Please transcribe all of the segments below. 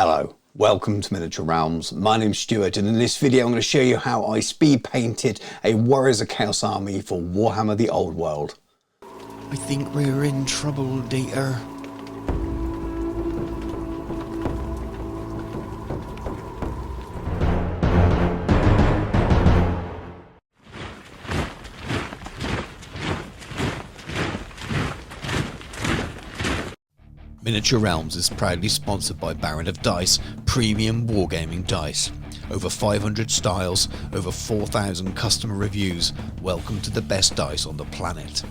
Hello, welcome to Miniature Realms. My name's Stuart, and in this video I'm going to show you how I speed painted a Warriors of Chaos army for Warhammer the Old World. I think we're in trouble, Dieter. Miniature Realms is proudly sponsored by Baron of Dice, premium wargaming dice. Over 500 styles, over 4,000 customer reviews. Welcome to the best dice on the planet.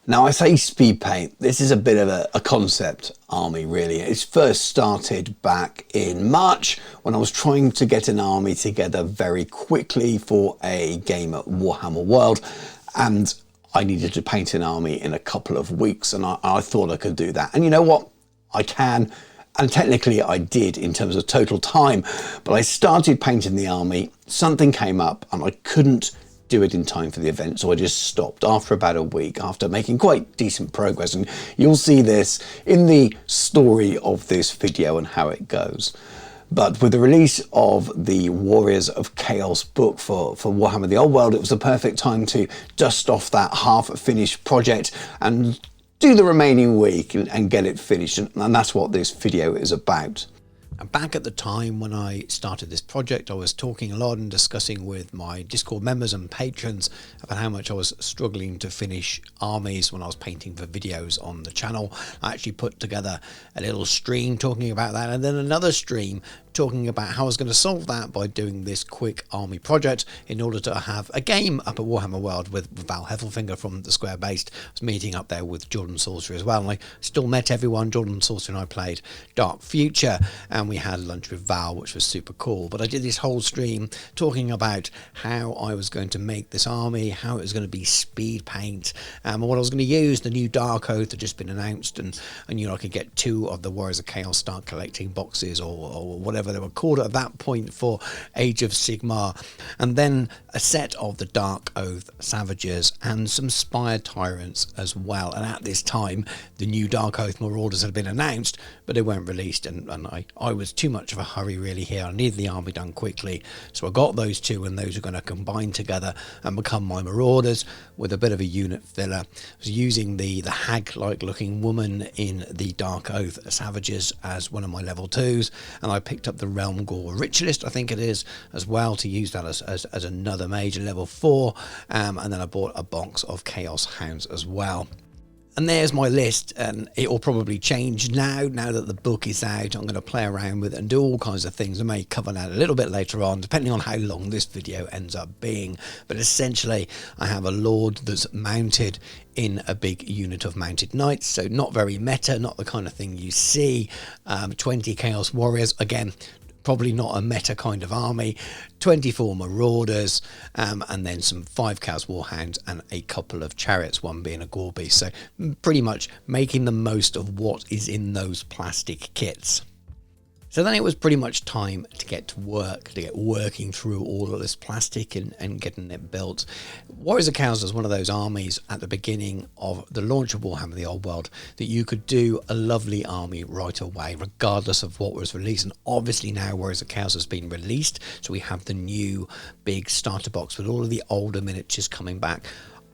Now I say speed paint, this is a bit of a concept army really. It's first started back in March when I was trying to get an army together very quickly for a game at Warhammer World, and I needed to paint an army in a couple of weeks, and I thought I could do that. And you know what? I can, and technically I did in terms of total time, but I started painting the army, something came up and I couldn't do it in time for the event, so I just stopped after about a week after making quite decent progress, and you'll see this in the story of this video and how it goes. But with the release of the Warriors of Chaos book for Warhammer the Old World, it was the perfect time to dust off that half-finished project and do the remaining week and get it finished, and that's what this video is about. And back at the time when I started this project, I was talking a lot and discussing with my Discord members and patrons about how much I was struggling to finish armies when I was painting for videos on the channel. I actually put together a little stream talking about that, and then another stream talking about how I was going to solve that by doing this quick army project in order to have a game up at Warhammer World with Val Heffelfinger from the Square Based. I was meeting up there with Jordan Sorcerer as well, and I still met everyone. Jordan Sorcerer and I played Dark Future, and we had lunch with Val, which was super cool. But I did this whole stream talking about how I was going to make this army, how it was going to be speed paint, and what I was going to use. The new Dark Oath had just been announced, and you know, I could get 2 of the Warriors of Chaos start collecting boxes or whatever they were called at that point for Age of Sigmar, and then a set of the Dark Oath Savages and some Spire Tyrants as well. And at this time the new Dark Oath Marauders had been announced, but they weren't released, and I was too much of a hurry really here. I needed the army done quickly, so I got those 2, and those are going to combine together and become my Marauders with a bit of a unit filler. I was using the hag-like looking woman in the Dark Oath Savages as one of my level 2s, and I picked up the Realm Gore Ritualist, I think it is, as well, to use that as another major level 4, and then I bought a box of Chaos Hounds as well. And there's my list, and it will probably change now that the book is out. I'm going to play around with it and do all kinds of things. I may cover that a little bit later on, depending on how long this video ends up being. But essentially, I have a Lord that's mounted in a big unit of mounted knights, so not very meta, not the kind of thing you see. 20 Chaos Warriors, again, probably not a meta kind of army, 24 Marauders, and then some 5 Chaos Warhounds and a couple of chariots, one being a Gore beast. So pretty much making the most of what is in those plastic kits. So then it was pretty much time to get to work, to get working through all of this plastic and getting it built. Warriors of Chaos was one of those armies at the beginning of the launch of Warhammer the Old World that you could do a lovely army right away, regardless of what was released. And obviously now Warriors of Chaos has been released, so we have the new big starter box with all of the older miniatures coming back.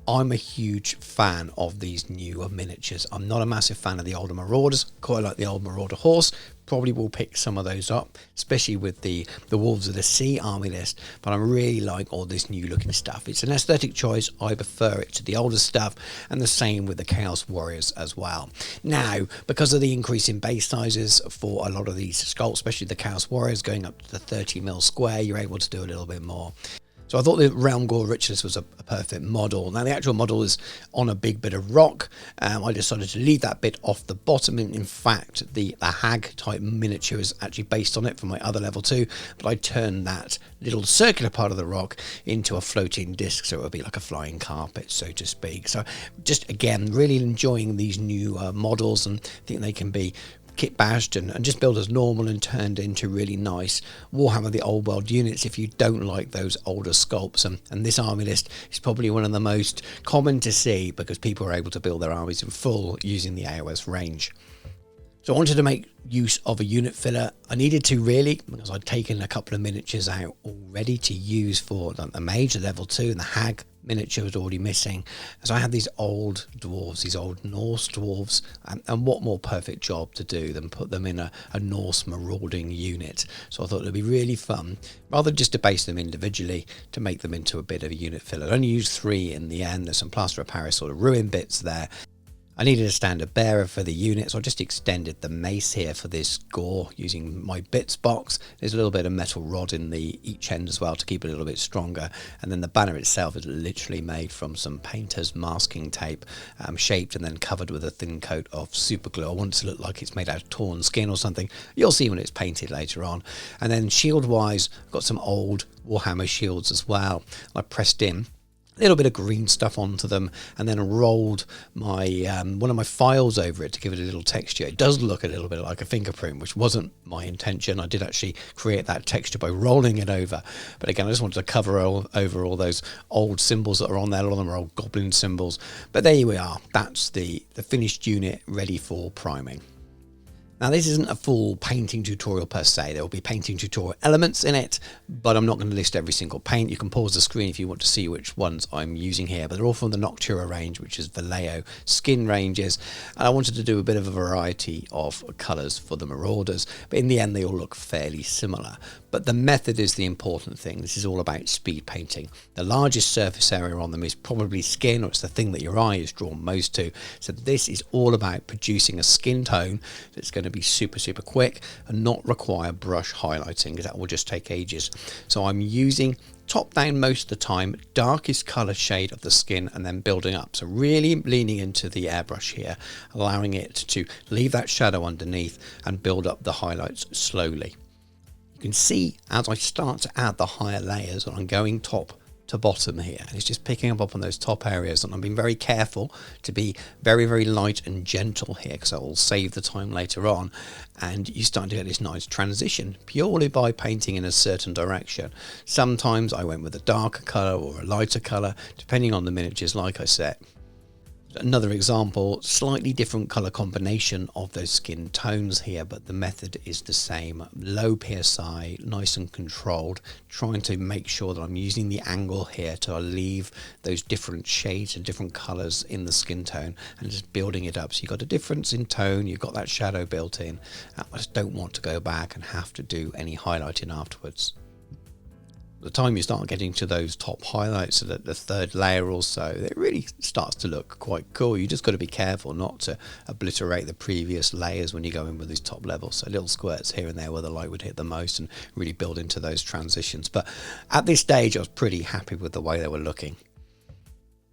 I'm a huge fan of these newer miniatures. I'm not a massive fan of the older Marauders. Quite like the old Marauder horse. Probably will pick some of those up, especially with the Wolves of the Sea army list. But I really like all this new looking stuff. It's an aesthetic choice. I prefer it to the older stuff, and the same with the Chaos Warriors as well. Now, because of the increase in base sizes for a lot of these sculpts, especially the Chaos Warriors going up to the 30mm square, you're able to do a little bit more. So I thought the Realm Gore Ritualist was a perfect model. Now the actual model is on a big bit of rock. I decided to leave that bit off the bottom. And in fact, the hag type miniature is actually based on it for my other level 2. But I turned that little circular part of the rock into a floating disc, so it would be like a flying carpet, so to speak. So just again, really enjoying these new models, and think they can be kit bashed and just built as normal and turned into really nice Warhammer the Old World units if you don't like those older sculpts. And this army list is probably one of the most common to see because people are able to build their armies in full using the AOS range. So I wanted to make use of a unit filler. I needed to really, because I'd taken a couple of miniatures out already to use for the mage, the level 2, and the hag miniature was already missing. So I had these old dwarves, these old Norse dwarves, and what more perfect job to do than put them in a Norse marauding unit. So I thought it'd be really fun, rather than just to base them individually, to make them into a bit of a unit filler. I only used 3 in the end. There's some plaster of Paris sort of ruin bits there. I needed a standard bearer for the unit, so I just extended the mace here for this Gore using my bits box. There's a little bit of metal rod in each end as well to keep it a little bit stronger, and then the banner itself is literally made from some painter's masking tape, shaped and then covered with a thin coat of super glue. I want it to look like it's made out of torn skin or something. You'll see when it's painted later on. And then shield wise, I've got some old Warhammer shields as well. I pressed in a little bit of green stuff onto them and then rolled my one of my files over it to give it a little texture. It does look a little bit like a fingerprint, which wasn't my intention. I did actually create that texture by rolling it over, but again, I just wanted to cover over all those old symbols that are on there. A lot of them are old goblin symbols, but there we are. That's the finished unit ready for priming. Now, this isn't a full painting tutorial per se. There will be painting tutorial elements in it, but I'm not going to list every single paint. You can pause the screen if you want to see which ones I'm using here, but they're all from the Noctua range, which is Vallejo skin ranges. And I wanted to do a bit of a variety of colours for the Marauders, but in the end, they all look fairly similar. But the method is the important thing. This is all about speed painting. The largest surface area on them is probably skin, or it's the thing that your eye is drawn most to. So this is all about producing a skin tone that's going to be super quick and not require brush highlighting, because that will just take ages. So I'm using top down most of the time, darkest color shade of the skin, and then building up. So really leaning into the airbrush here, allowing it to leave that shadow underneath and build up the highlights slowly. You can see as I start to add the higher layers, and I'm going top to bottom here, and it's just picking up on those top areas, and I'm being very careful to be very light and gentle here, because I will save the time later on. And you start to get this nice transition purely by painting in a certain direction. Sometimes I went with a darker color or a lighter color, depending on the miniatures, like I said. Another example, slightly different color combination of those skin tones here, but the method is the same. Low PSI, nice and controlled, trying to make sure that I'm using the angle here to leave those different shades and different colors in the skin tone, and just building it up. So you've got a difference in tone, you've got that shadow built in. I just don't want to go back and have to do any highlighting afterwards. The time you start getting to those top highlights, so that the third layer or so, it really starts to look quite cool. You just got to be careful not to obliterate the previous layers when you go in with these top levels. So little squirts here and there where the light would hit the most and really build into those transitions. But at this stage, I was pretty happy with the way they were looking.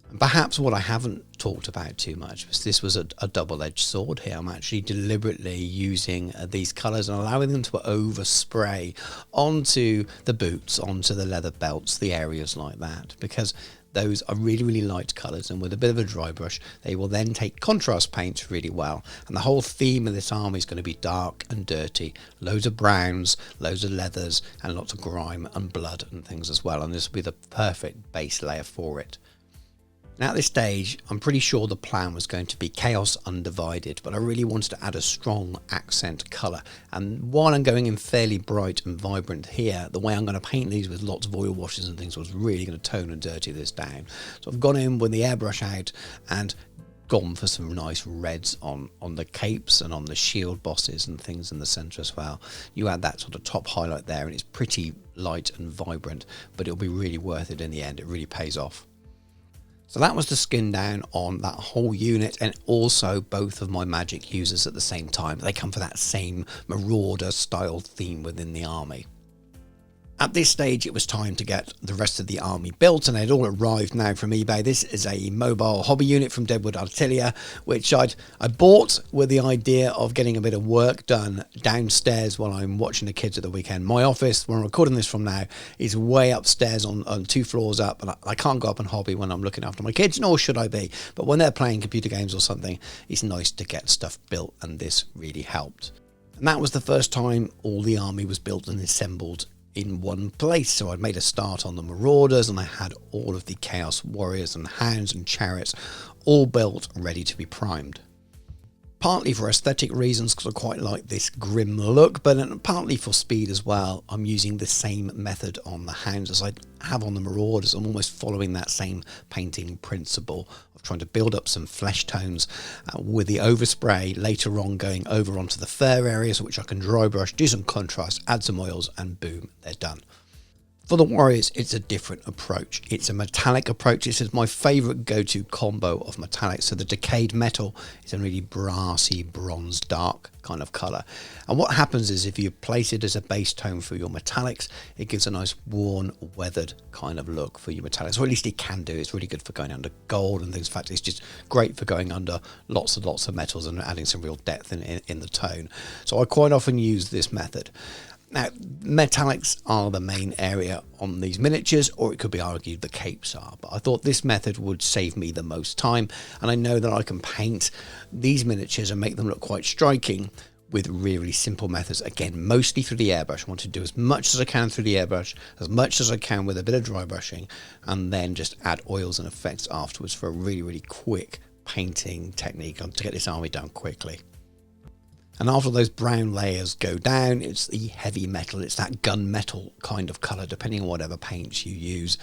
And perhaps what I haven't talked about too much was this was a double-edged sword here. I'm actually deliberately using these colours and allowing them to overspray onto the boots, onto the leather belts, the areas like that, because those are really light colours, and with a bit of a dry brush they will then take contrast paints really well. And the whole theme of this army is going to be dark and dirty, loads of browns, loads of leathers, and lots of grime and blood and things as well, and this will be the perfect base layer for it. Now at this stage, I'm pretty sure the plan was going to be Chaos Undivided, but I really wanted to add a strong accent colour. And while I'm going in fairly bright and vibrant here, the way I'm going to paint these with lots of oil washes and things was really going to tone and dirty this down. So I've gone in with the airbrush out and gone for some nice reds on the capes and on the shield bosses and things in the centre as well. You add that sort of top highlight there, and it's pretty light and vibrant, but it'll be really worth it in the end. It really pays off. So that was the skin down on that whole unit, and also both of my magic users at the same time. They come for that same Marauder style theme within the army. At this stage, it was time to get the rest of the army built, and they'd all arrived now from eBay. This is a mobile hobby unit from Deadwood Artillery, which I bought with the idea of getting a bit of work done downstairs while I'm watching the kids at the weekend. My office, where I'm recording this from now, is way upstairs on 2 floors up, and I can't go up and hobby when I'm looking after my kids, nor should I be. But when they're playing computer games or something, it's nice to get stuff built, and this really helped. And that was the first time all the army was built and assembled in one place. So I'd made a start on the Marauders, and I had all of the Chaos Warriors and Hounds and Chariots all built, ready to be primed. Partly for aesthetic reasons, because I quite like this grim look, but partly for speed as well. I'm using the same method on the hounds as I have on the Marauders. I'm almost following that same painting principle of trying to build up some flesh tones with the overspray, later on going over onto the fur areas, which I can dry brush, do some contrast, add some oils, and boom, they're done. For the Warriors, it's a different approach. It's a metallic approach. This is my favourite go-to combo of metallics. So the decayed metal is a really brassy, bronze dark kind of colour. And what happens is if you place it as a base tone for your metallics, it gives a nice worn, weathered kind of look for your metallics. Or at least it can do. It's really good for going under gold and things. In fact, it's just great for going under lots and lots of metals and adding some real depth in the tone. So I quite often use this method. Now, metallics are the main area on these miniatures, or it could be argued the capes are, but I thought this method would save me the most time, and I know that I can paint these miniatures and make them look quite striking with really simple methods. Again, mostly through the airbrush. I want to do as much as I can through the airbrush, as much as I can with a bit of dry brushing, and then just add oils and effects afterwards for a really, really quick painting technique to get this army done quickly. And after those brown layers go down, it's the heavy metal. It's that gunmetal kind of colour, depending on whatever paints you use.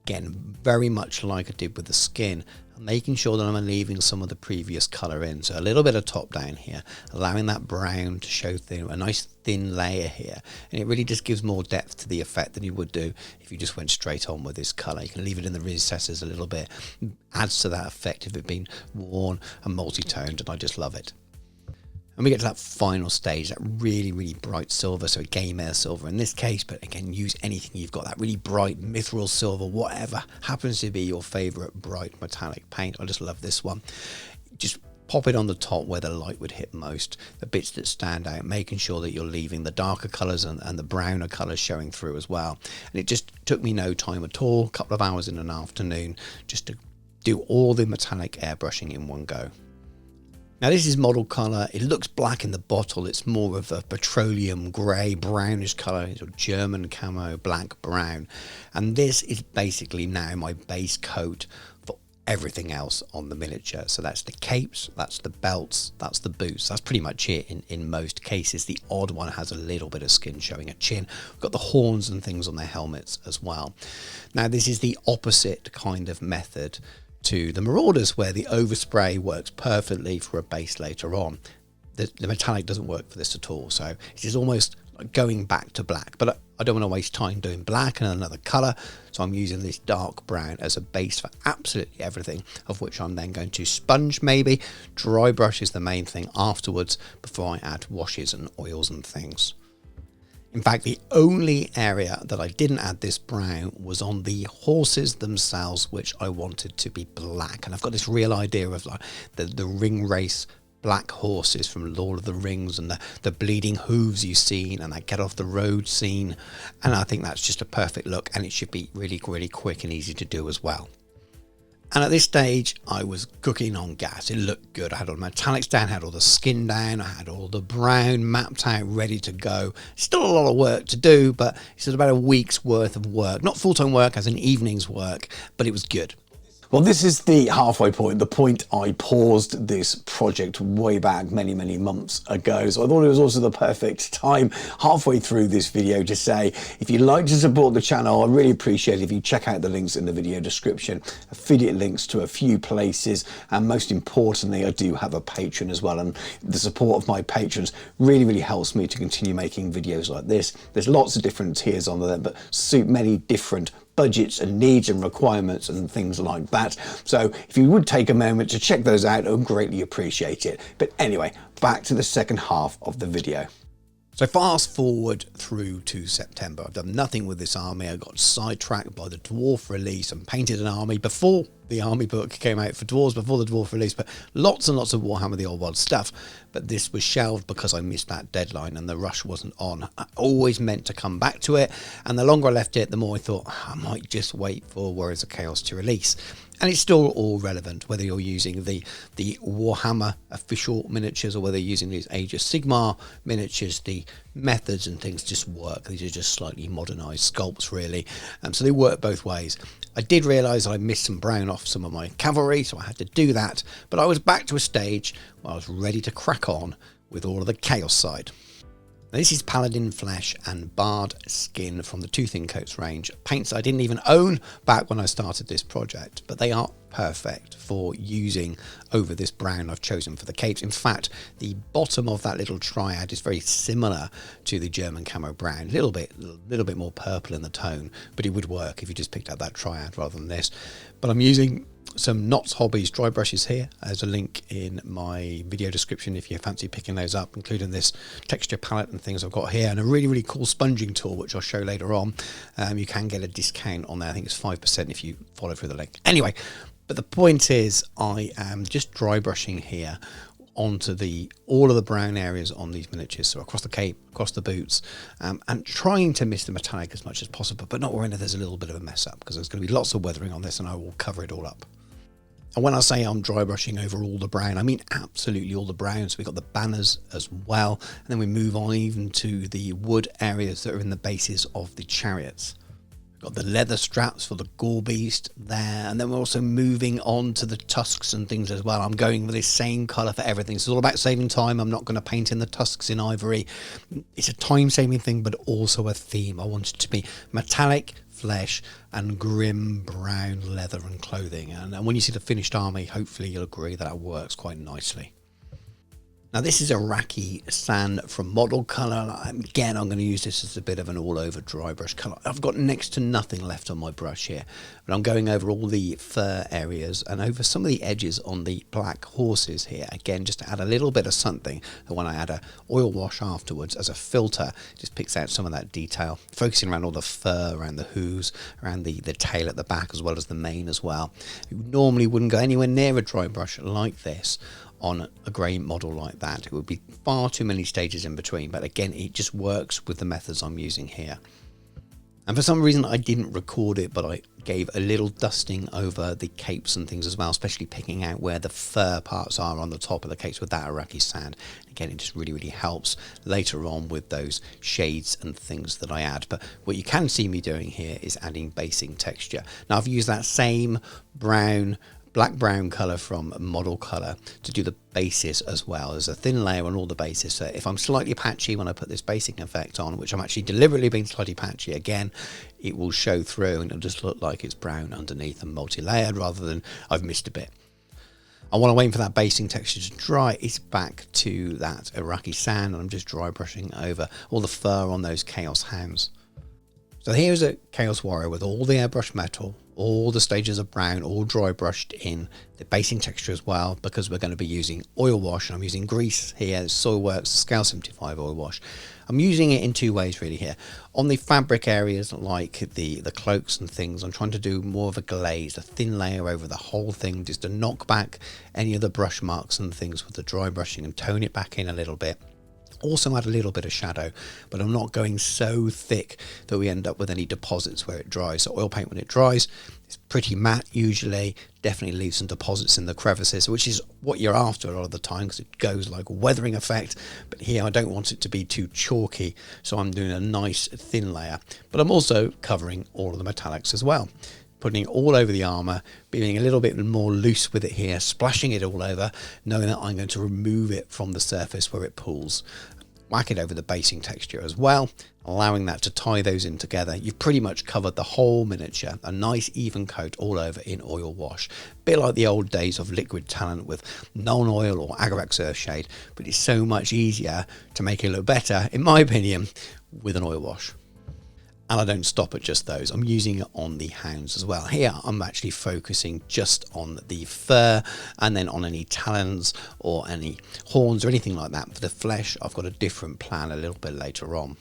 Again, very much like I did with the skin, making sure that I'm leaving some of the previous colour in. So a little bit of top down here, allowing that brown to show through, a nice thin layer here. And it really just gives more depth to the effect than you would do if you just went straight on with this colour. You can leave it in the recesses a little bit. Adds to that effect of it being worn and multi-toned, and I just love it. And we get to that final stage, that really, really bright silver, so a game air silver in this case, but again, use anything you've got, that really bright mithril silver, whatever happens to be your favourite bright metallic paint. I just love this one. Just pop it on the top where the light would hit most, the bits that stand out, making sure that you're leaving the darker colours and the browner colours showing through as well. And it just took me no time at all, a couple of hours in an afternoon, just to do all the metallic airbrushing in one go. Now this is model colour. It looks black in the bottle. It's more of a petroleum grey, brownish colour. It's a German camo, black, brown. And this is basically now my base coat for everything else on the miniature. So that's the capes, that's the belts, that's the boots. That's pretty much it in most cases. The odd one has a little bit of skin showing a chin. We've got the horns and things on their helmets as well. Now this is the opposite kind of method to the Marauders, where the overspray works perfectly for a base later on. The metallic doesn't work for this at all, so it is almost like going back to black, but I don't want to waste time doing black and another colour, so I'm using this dark brown as a base for absolutely everything, of which I'm then going to sponge maybe. Dry brush is the main thing afterwards before I add washes and oils and things. In fact, the only area that I didn't add this brown was on the horses themselves, which I wanted to be black. And I've got this real idea of like the ring race black horses from Lord of the Rings, and the bleeding hooves you've seen, and that get off the road scene. And I think that's just a perfect look, and it should be really, really quick and easy to do as well. And at this stage, I was cooking on gas. It looked good. I had all the metallics down, I had all the skin down, I had all the brown mapped out, ready to go. Still a lot of work to do, but it's about a week's worth of work. Not full-time work, as in evening's work, but it was good. Well, this is the halfway point, the point I paused this project way back many, many months ago. So I thought it was also the perfect time halfway through this video to say, if you'd like to support the channel, I really appreciate it if you check out the links in the video description, affiliate links to a few places, and most importantly, I do have a Patreon as well. And the support of my patrons really, really helps me to continue making videos like this. There's lots of different tiers on there, but suit many different budgets and needs and requirements and things like that. So if you would take a moment to check those out, I would greatly appreciate it. But anyway, back to the second half of the video. So fast forward through to September. I've done nothing with this army. I got sidetracked by the dwarf release and painted an army before the army book came out for dwarves, before the dwarf release, but lots and lots of Warhammer the Old World stuff. But this was shelved because I missed that deadline and the rush wasn't on. I always meant to come back to it, and the longer I left it, the more I thought I might just wait for Warriors of Chaos to release. And it's still all relevant, whether you're using the Warhammer official miniatures or whether you're using these Age of Sigmar miniatures. The methods and things just work. These are just slightly modernised sculpts, really. So they work both ways. I did realise I missed some brown off some of my cavalry, so I had to do that. But I was back to a stage where I was ready to crack on with all of the Chaos side. Now, this is Paladin Flesh and Bard Skin from the Two Thin Coats range. Paints I didn't even own back when I started this project, but they are perfect for using over this brown I've chosen for the capes. In fact, the bottom of that little triad is very similar to the German camo brown, a little bit more purple in the tone, but it would work if you just picked up that triad rather than this. But I'm using some Knott's Hobbies dry brushes here. There's a link in my video description if you fancy picking those up, including this texture palette and things I've got here, and a really cool sponging tool which I'll show later on. You can get a discount on there. I think it's 5% if you follow through the link. Anyway, but the point is I am just dry brushing here onto all of the brown areas on these miniatures, so across the cape, across the boots, and trying to miss the metallic as much as possible, but not worrying if there's a little bit of a mess up, because there's going to be lots of weathering on this and I will cover it all up. And when I say I'm dry brushing over all the brown, I mean absolutely all the brown. So we've got the banners as well, and then we move on even to the wood areas that are in the bases of the chariots. Got the leather straps for the Gore beast there, and then we're also moving on to the tusks and things as well. I'm going with this same colour for everything. So it's all about saving time. I'm not going to paint in the tusks in ivory. It's a time-saving thing, but also a theme. I want it to be metallic, flesh, and grim brown leather and clothing. And when you see the finished army, hopefully you'll agree that works quite nicely. Now this is Iraqi sand from Model Colour. Again, I'm going to use this as a bit of an all-over dry brush colour. I've got next to nothing left on my brush here, but I'm going over all the fur areas and over some of the edges on the black horses here. Again, just to add a little bit of something, and when I add a oil wash afterwards as a filter, it just picks out some of that detail, focusing around all the fur, around the hooves, around the tail at the back, as well as the mane as well. You normally wouldn't go anywhere near a dry brush like this on a grey model like that. It would be far too many stages in between, but again, it just works with the methods I'm using here. And for some reason I didn't record it, but I gave a little dusting over the capes and things as well, especially picking out where the fur parts are on the top of the capes with that Iraqi sand. Again, it just really helps later on with those shades and things that I add. But what you can see me doing here is adding basing texture. Now I've used that same black brown colour from Model Colour to do the bases as well. There's a thin layer on all the bases, so if I'm slightly patchy when I put this basing effect on, which I'm actually deliberately being slightly patchy again, it will show through and it'll just look like it's brown underneath and multi-layered rather than I've missed a bit. I want to wait for that basing texture to dry. It's back to that Iraqi sand, and I'm just dry brushing over all the fur on those Chaos hounds. So here's a Chaos Warrior with all the airbrush metal, all the stages of brown, all dry brushed in, the basing texture as well, because we're going to be using oil wash, and I'm using grease here, Soilworks Scale 75 oil wash. I'm using it in two ways really here. On the fabric areas like the cloaks and things, I'm trying to do more of a glaze, a thin layer over the whole thing, just to knock back any of the brush marks and things with the dry brushing and tone it back in a little bit. Also add a little bit of shadow, but I'm not going so thick that we end up with any deposits where it dries. So oil paint, when it dries, it's pretty matte usually, definitely leaves some deposits in the crevices, which is what you're after a lot of the time because it goes like a weathering effect. But here I don't want it to be too chalky, so I'm doing a nice thin layer, but I'm also covering all of the metallics as well. Putting it all over the armour, being a little bit more loose with it here, splashing it all over, knowing that I'm going to remove it from the surface where it pools. Whack it over the basing texture as well, allowing that to tie those in together. You've pretty much covered the whole miniature, a nice even coat all over in oil wash. Bit like the old days of liquid talent with non-oil or Agravax Earthshade, but it's so much easier to make it look better, in my opinion, with an oil wash. And I don't stop at just those. I'm using it on the hounds as well. Here I'm actually focusing just on the fur and then on any talons or any horns or anything like that. For the flesh, I've got a different plan a little bit later on.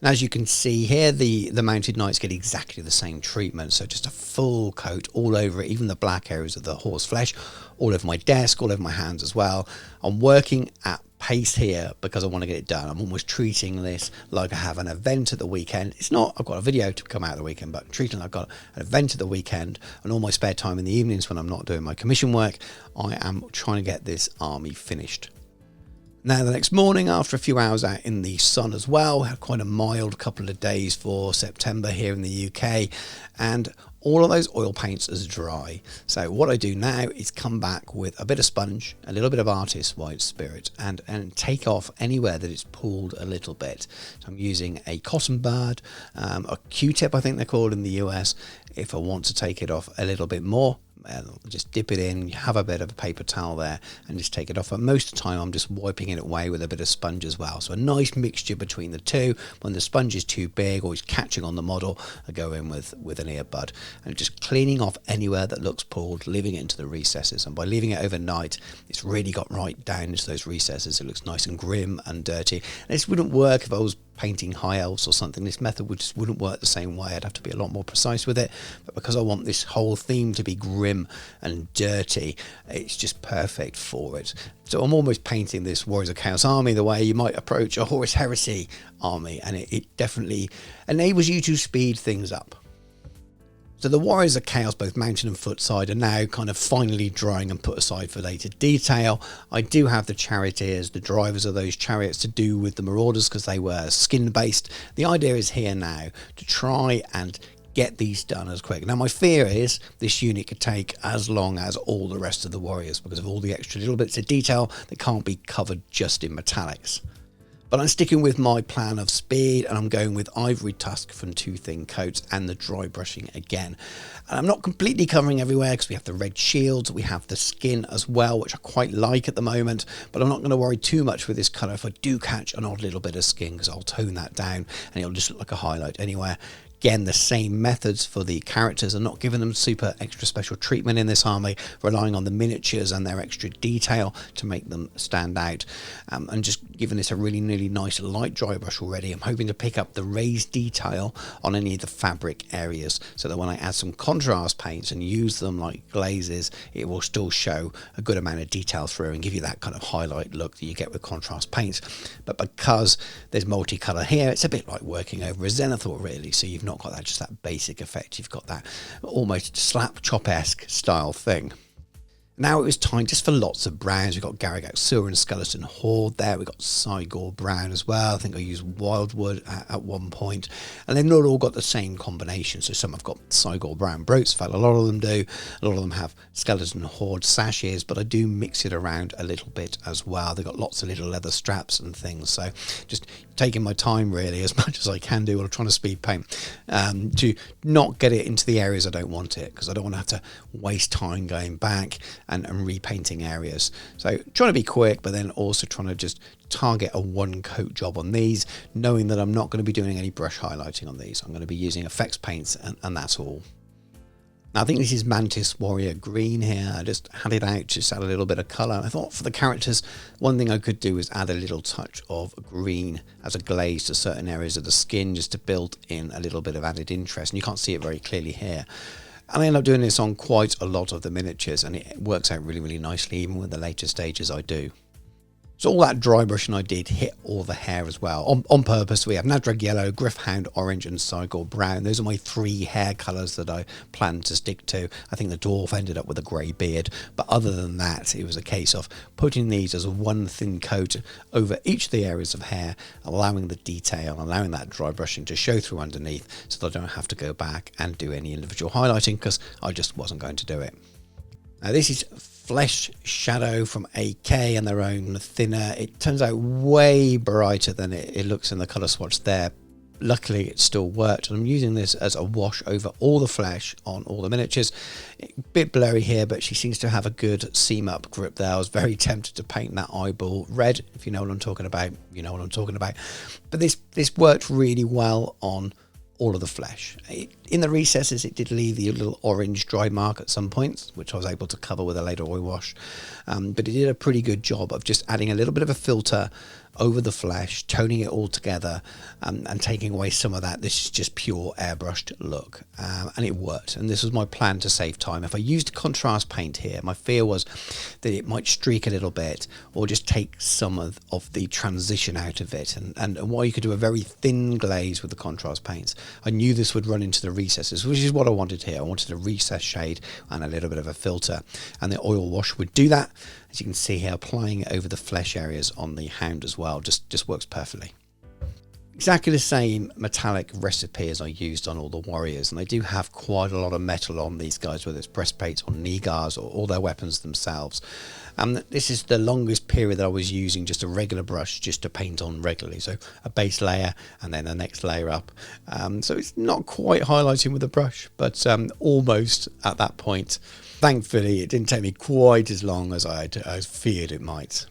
And as you can see here, the mounted knights get exactly the same treatment. So just a full coat all over it, even the black areas of the horse flesh, all over my desk, all over my hands as well. I'm working at pace here because I want to get it done. I'm almost treating this like I have an event at the weekend. It's not, I've got a video to come out at the weekend, but treating like I've got an event at the weekend, and all my spare time in the evenings when I'm not doing my commission work, I am trying to get this army finished. Now the next morning, after a few hours out in the sun as well, had quite a mild couple of days for September here in the UK, and all of those oil paints is dry. So what I do now is come back with a bit of sponge, a little bit of artist white spirit, and take off anywhere that it's pulled a little bit. So I'm using a cotton bud, a Q-tip I think they're called in the US, if I want to take it off a little bit more. Just dip it in, you have a bit of a paper towel there and just take it off. But most of the time I'm just wiping it away with a bit of sponge as well. So a nice mixture between the two. When the sponge is too big or it's catching on the model, I go in with an earbud and just cleaning off anywhere that looks pulled, leaving it into the recesses. And by leaving it overnight, it's really got right down into those recesses. It looks nice and grim and dirty. And this wouldn't work if I was painting high elves or something. This method just wouldn't work the same way. I'd have to be a lot more precise with it, but because I want this whole theme to be grim and dirty, it's just perfect for it. So I'm almost painting this Warriors of Chaos army the way you might approach a Horus Heresy army, and it definitely enables you to speed things up. So the Warriors of Chaos, both mounted and footside, are now kind of finally drying and put aside for later detail. I do have the charioteers, the drivers of those chariots, to do with the Marauders because they were skin based. The idea is here now to try and get these done as quick. Now my fear is this unit could take as long as all the rest of the Warriors because of all the extra little bits of detail that can't be covered just in metallics. But I'm sticking with my plan of speed, and I'm going with ivory tusk from 2 thin coats and the dry brushing again. And I'm not completely covering everywhere because we have the red shields, we have the skin as well, which I quite like at the moment, but I'm not going to worry too much with this colour if I do catch an odd little bit of skin, because I'll tone that down and it'll just look like a highlight anywhere. Again, the same methods for the characters. I'm not giving them super extra special treatment in this army, relying on the miniatures and their extra detail to make them stand out. And just giving this a really nice light dry brush already. I'm hoping to pick up the raised detail on any of the fabric areas so that when I add some contrast paints and use them like glazes, it will still show a good amount of detail through and give you that kind of highlight look that you get with contrast paints. But because there's multicolour here, it's a bit like working over a Zenithor really. So you've not got that just that basic effect, you've got that almost slap chop-esque style thing. Now it was time just for lots of browns. We've got Galrauch Sewer and Skeleton Horde there. We've got Gore Brown as well. I think I used Wildwood at one point. And they've not all got the same combination. So some have got Gore Brown Brotesfell. A lot of them do. A lot of them have Skeleton Horde sashes, but I do mix it around a little bit as well. They've got lots of little leather straps and things. So just taking my time really as much as I can do while I'm trying to speed paint to not get it into the areas I don't want it, because I don't want to have to waste time going back and repainting areas. So trying to be quick, but then also trying to just target a 1 coat job on these, knowing that I'm not going to be doing any brush highlighting on these. I'm going to be using effects paints and that's all. Now, I think this is Mantis Warrior Green here. I just had it out, just add a little bit of colour. I thought for the characters, one thing I could do is add a little touch of green as a glaze to certain areas of the skin, just to build in a little bit of added interest. And you can't see it very clearly here. And I end up doing this on quite a lot of the miniatures, and it works out really nicely, even with the later stages I do. So all that dry brushing I did hit all the hair as well, on purpose. We have Nadrag Yellow, Gryph-hound Orange and Sigor Brown. Those are my 3 hair colours that I plan to stick to. I think the dwarf ended up with a grey beard, but other than that, it was a case of putting these as 1 thin coat over each of the areas of hair, allowing the detail, allowing that dry brushing to show through underneath, so that I don't have to go back and do any individual highlighting, because I just wasn't going to do it. Now this is Flesh Shadow from AK and their own thinner. It turns out way brighter than it looks in the colour swatch there. Luckily it still worked, and I'm using this as a wash over all the flesh on all the miniatures. A bit blurry here, but she seems to have a good seam up grip there. I was very tempted to paint that eyeball red. If you know what I'm talking about, you know what I'm talking about. But this worked really well on all of the flesh. In the recesses it did leave the little orange dry mark at some points, which I was able to cover with a later oil wash, but it did a pretty good job of just adding a little bit of a filter over the flesh, toning it all together, and taking away some of that. This is just pure airbrushed look, and it worked. And this was my plan to save time. If I used contrast paint here, my fear was that it might streak a little bit or just take some of the transition out of it. And while you could do a very thin glaze with the contrast paints, I knew this would run into the recesses, which is what I wanted here. I wanted a recess shade and a little bit of a filter, and the oil wash would do that. As you can see here, applying it over the flesh areas on the hound as well just works perfectly. Exactly the same metallic recipe as I used on all the warriors, and I do have quite a lot of metal on these guys, whether it's breastplates or knee guards or all their weapons themselves. And this is the longest period that I was using just a regular brush just to paint on regularly, so a base layer and then the next layer up. So it's not quite highlighting with a brush, but almost at that point. Thankfully it didn't take me quite as long as I feared it might.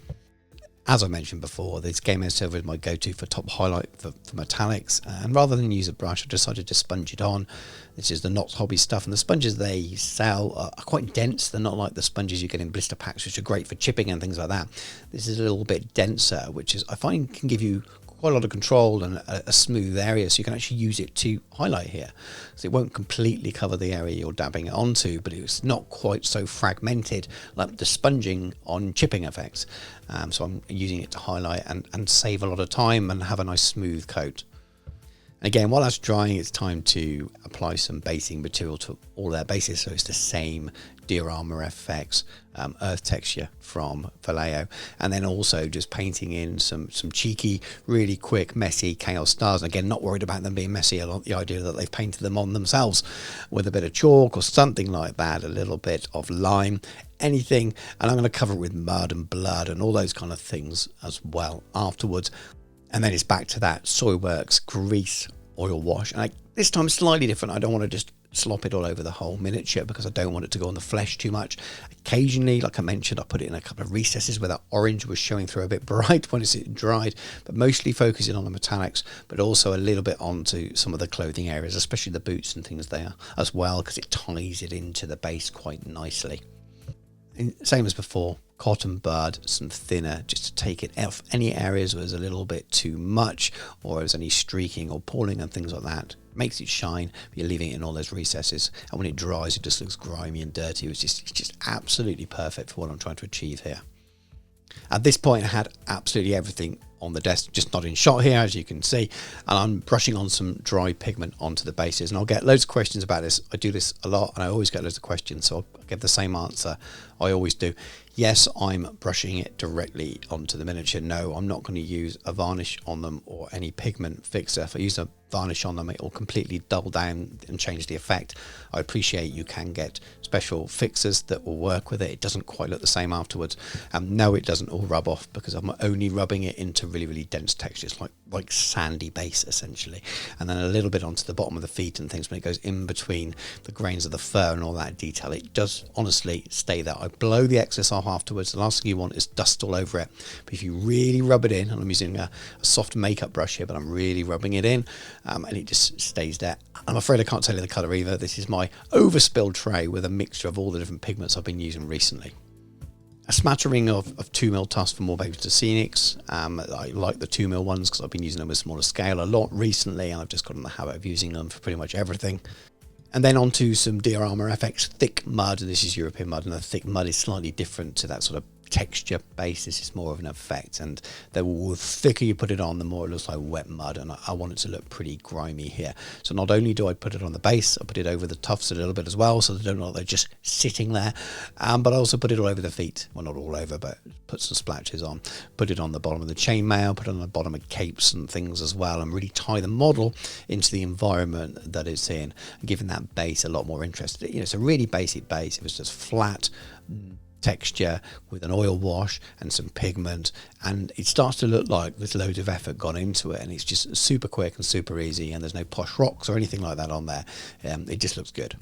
As I mentioned before, this Game House Silver is my go-to for top highlight for metallics, and rather than use a brush, I decided to sponge it on. This is the Knott's Hobby stuff, and the sponges they sell are quite dense. They're not like the sponges you get in blister packs, which are great for chipping and things like that. This is a little bit denser, which is I find can give you quite a lot of control and a smooth area, so you can actually use it to highlight here. So it won't completely cover the area you're dabbing it onto, but it's not quite so fragmented like the sponging on chipping effects. So I'm using it to highlight and save a lot of time and have a nice smooth coat. Again, while that's drying, it's time to apply some basing material to all their bases, so it's the same Deer Armor FX earth texture from Vallejo, and then also just painting in some cheeky, really quick, messy Chaos Stars. And again, not worried about them being messy. I like the idea that they've painted them on themselves with a bit of chalk or something like that, a little bit of lime, anything, and I'm going to cover it with mud and blood and all those kind of things as well afterwards. And then it's back to that Soilworks grease oil wash, and this time slightly different. I don't want to just slop it all over the whole miniature because I don't want it to go on the flesh too much. Occasionally, like I mentioned, I put it in a couple of recesses where that orange was showing through a bit bright when it's dried, but mostly focusing on the metallics, but also a little bit onto some of the clothing areas, especially the boots and things there as well, because it ties it into the base quite nicely. And same as before, cotton bud, some thinner, just to take it off any areas where there's a little bit too much or there's any streaking or pulling and things like that. Makes it shine, but you're leaving it in all those recesses, and when it dries it just looks grimy and dirty. It's just absolutely perfect for what I'm trying to achieve here. At this point I had absolutely everything on the desk, just not in shot here, as you can see, and I'm brushing on some dry pigment onto the bases, and I'll get loads of questions about this. I do this a lot and I always get loads of questions, so I'll give the same answer I always do. Yes, I'm brushing it directly onto the miniature. No, I'm not going to use a varnish on them or any pigment fixer. If I use a varnish on them, it will completely dull down and change the effect. I appreciate you can get special fixers that will work with it. It doesn't quite look the same afterwards. No, it doesn't all rub off because I'm only rubbing it into really, really dense textures, like sandy base essentially, and then a little bit onto the bottom of the feet and things. When it goes in between the grains of the fur and all that detail, it does honestly stay there. I blow the excess off afterwards. The last thing you want is dust all over it, but if you really rub it in, and I'm using a soft makeup brush here, but I'm really rubbing it in, and it just stays there. I'm afraid I can't tell you the colour either. This is my overspilled tray with a mixture of all the different pigments I've been using recently. A smattering of 2mm tufts from More Babies to Scenics. I like the 2mm ones because I've been using them with smaller scale a lot recently, and I've just got in the habit of using them for pretty much everything. And then onto some Deer Armor FX thick mud. This is European mud, and the thick mud is slightly different to that sort of texture base. This is more of an effect, and the thicker you put it on, the more it looks like wet mud, and I want it to look pretty grimy here. So not only do I put it on the base, I put it over the tufts a little bit as well, so they don't look like they're just sitting there, but I also put it all over the feet. Well, not all over, but put some splashes on. Put it on the bottom of the chainmail, put it on the bottom of capes and things as well, and really tie the model into the environment that it's in, and giving that base a lot more interest. You know, it's a really basic base. It was just flat texture with an oil wash and some pigment, and it starts to look like there's loads of effort gone into it, and it's just super quick and super easy, and there's no posh rocks or anything like that on there. It just looks good.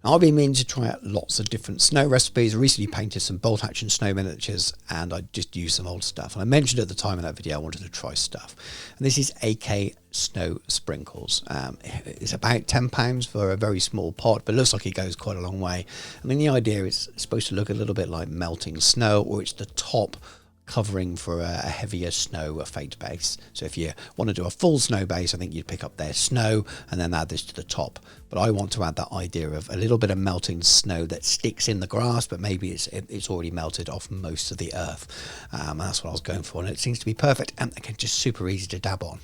I've been meaning to try out lots of different snow recipes. I recently painted some bolt action snow miniatures, and I just used some old stuff. And I mentioned at the time in that video I wanted to try stuff. And this is AK Snow Sprinkles. It's about £10 for a very small pot, but it looks like it goes quite a long way. And then the idea is it's supposed to look a little bit like melting snow, or it's the top covering for a heavier snow effect base. So if you want to do a full snow base, I think you'd pick up their snow and then add this to the top. But I want to add that idea of a little bit of melting snow that sticks in the grass, but maybe it's already melted off most of the earth. And that's what I was going for, and it seems to be perfect, and again, just super easy to dab on.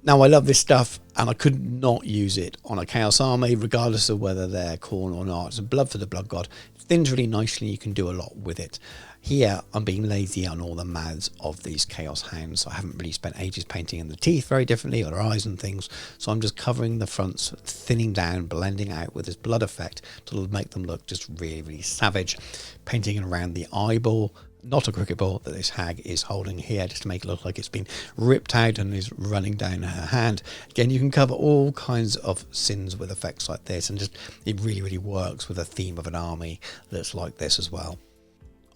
Now, I love this stuff, and I could not use it on a Chaos Army, regardless of whether they're Khorne or not. It's blood for the blood god. It thins really nicely, you can do a lot with it. Here, I'm being lazy on all the mouths of these Chaos Hounds. I haven't really spent ages painting in the teeth very differently, or their eyes and things, so I'm just covering the fronts, thinning down, blending out with this blood effect to make them look just really, really savage. Painting around the eyeball, not a cricket ball that this hag is holding here, just to make it look like it's been ripped out and is running down her hand. Again, you can cover all kinds of sins with effects like this, and just it really, really works with a theme of an army that's like this as well.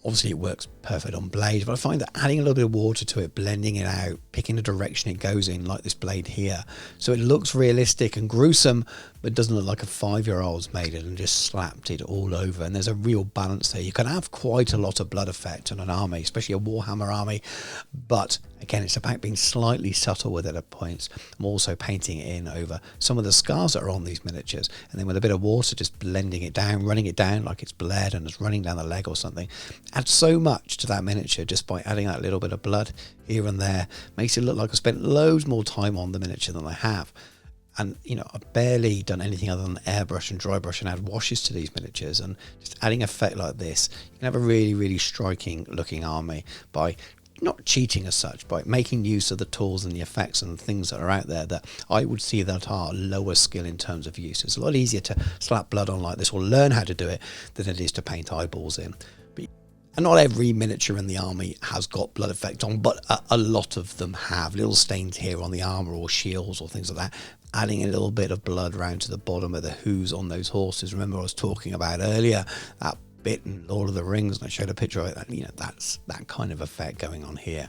Obviously, it works perfect on blade, but I find that adding a little bit of water to it, blending it out, picking the direction it goes in, like this blade here, so it looks realistic and gruesome, but doesn't look like a 5-year-old's made it and just slapped it all over. And there's a real balance there. You can have quite a lot of blood effect on an army, especially a Warhammer army, but again, it's about being slightly subtle with it at points. I'm also painting it in over some of the scars that are on these miniatures, and then with a bit of water, just blending it down, running it down like it's bled and it's running down the leg or something. Adds so much to that miniature just by adding that little bit of blood here and there. Makes it look like I spent loads more time on the miniature than I have. And, you know, I've barely done anything other than airbrush and dry brush and add washes to these miniatures. And just adding effect like this, you can have a really, really striking looking army by not cheating as such, by making use of the tools and the effects and the things that are out there that I would see that are lower skill in terms of use. It's a lot easier to slap blood on like this or learn how to do it than it is to paint eyeballs in. And not every miniature in the army has got blood effect on, but a lot of them have. Little stains here on the armour or shields or things like that. Adding a little bit of blood round to the bottom of the hooves on those horses. Remember I was talking about earlier, that bit in Lord of the Rings, and I showed a picture of it. You know, that's that kind of effect going on here.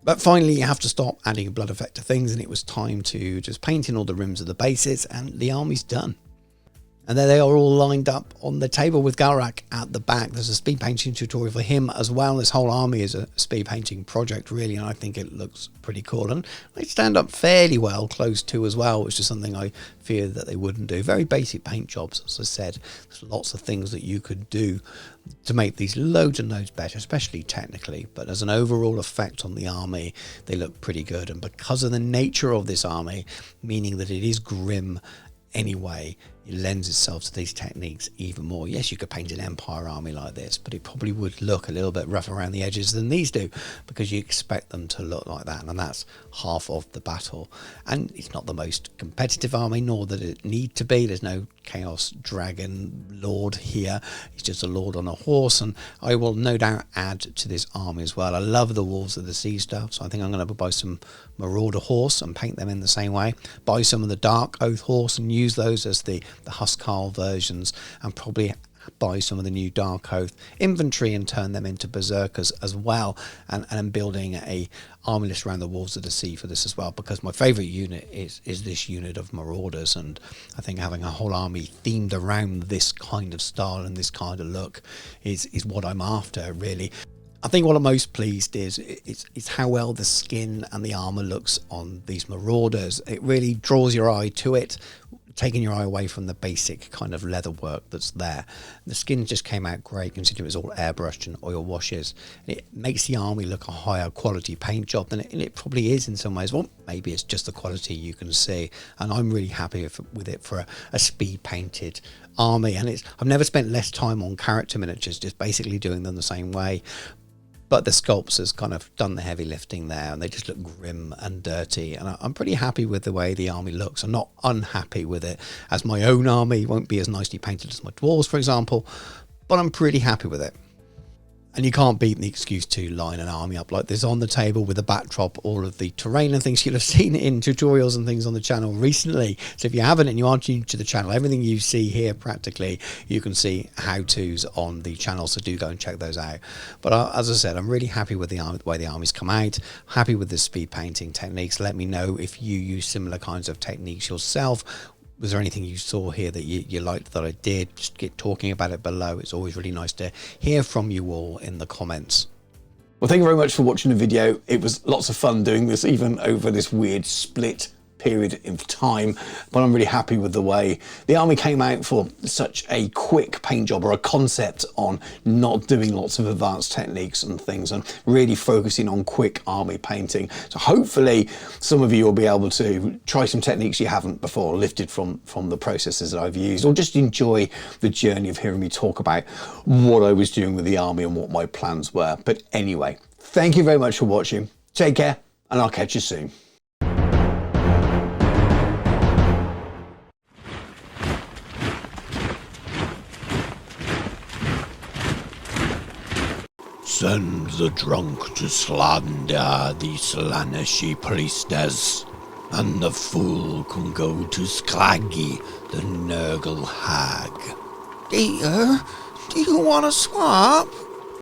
But finally, you have to stop adding blood effect to things, and it was time to just paint in all the rims of the bases, and the army's done. And there they are all lined up on the table with Galrauch at the back. There's a speed painting tutorial for him as well. This whole army is a speed painting project, really, and I think it looks pretty cool. And they stand up fairly well close to as well, which is something I feared that they wouldn't do. Very basic paint jobs, as I said. There's lots of things that you could do to make these loads and loads better, especially technically. But as an overall effect on the army, they look pretty good. And because of the nature of this army, meaning that it is grim anyway, it lends itself to these techniques even more. Yes, you could paint an Empire army like this, but it probably would look a little bit rough around the edges than these do, because you expect them to look like that, and that's half of the battle. And it's not the most competitive army, nor that it need to be. There's no Chaos Dragon Lord here. He's just a Lord on a horse, and I will no doubt add to this army as well. I love the Wolves of the Sea stuff, so I think I'm going to buy some Marauder horse and paint them in the same way. Buy some of the Dark Oath horse and use those as the Huskarl versions, and probably buy some of the new Dark Oath infantry and turn them into berserkers as well, and I'm building a army list around the Wolves of the Sea for this as well, because my favourite unit is this unit of Marauders, and I think having a whole army themed around this kind of style and this kind of look is what I'm after, really. I think what I'm most pleased is how well the skin and the armour looks on these Marauders. It really draws your eye to it, taking your eye away from the basic kind of leather work that's there. The skin just came out great, considering it was all airbrushed and oil washes. It makes the army look a higher quality paint job than it probably is in some ways. Well, maybe it's just the quality you can see, and I'm really happy with it for a speed painted army. And I've never spent less time on character miniatures, just basically doing them the same way. But the sculpts has kind of done the heavy lifting there, and they just look grim and dirty. And I'm pretty happy with the way the army looks. I'm not unhappy with it, as my own army won't be as nicely painted as my dwarves, for example, but I'm pretty happy with it. And you can't beat the excuse to line an army up like this on the table with a backdrop, all of the terrain and things you'll have seen in tutorials and things on the channel recently. So if you haven't and you aren't new to the channel, everything you see here practically, you can see how-tos on the channel, so do go and check those out. But as I said, I'm really happy with the way the army's come out, happy with the speed painting techniques. Let me know if you use similar kinds of techniques yourself. Was there anything you saw here that you liked that I did? Just get talking about it below. It's always really nice to hear from you all in the comments. Well, thank you very much for watching the video. It was lots of fun doing this, even over this weird split period of time, but I'm really happy with the way the army came out for such a quick paint job, or a concept on not doing lots of advanced techniques and things, and really focusing on quick army painting. So hopefully some of you will be able to try some techniques you haven't before, lifted from the processes that I've used, or just enjoy the journey of hearing me talk about what I was doing with the army and what my plans were. But anyway, thank you very much for watching. Take care, and I'll catch you soon. Send the drunk to slander the Slaaneshi priestess, and the fool can go to Scraggy the Nurgle hag. Dear, do you want to swap?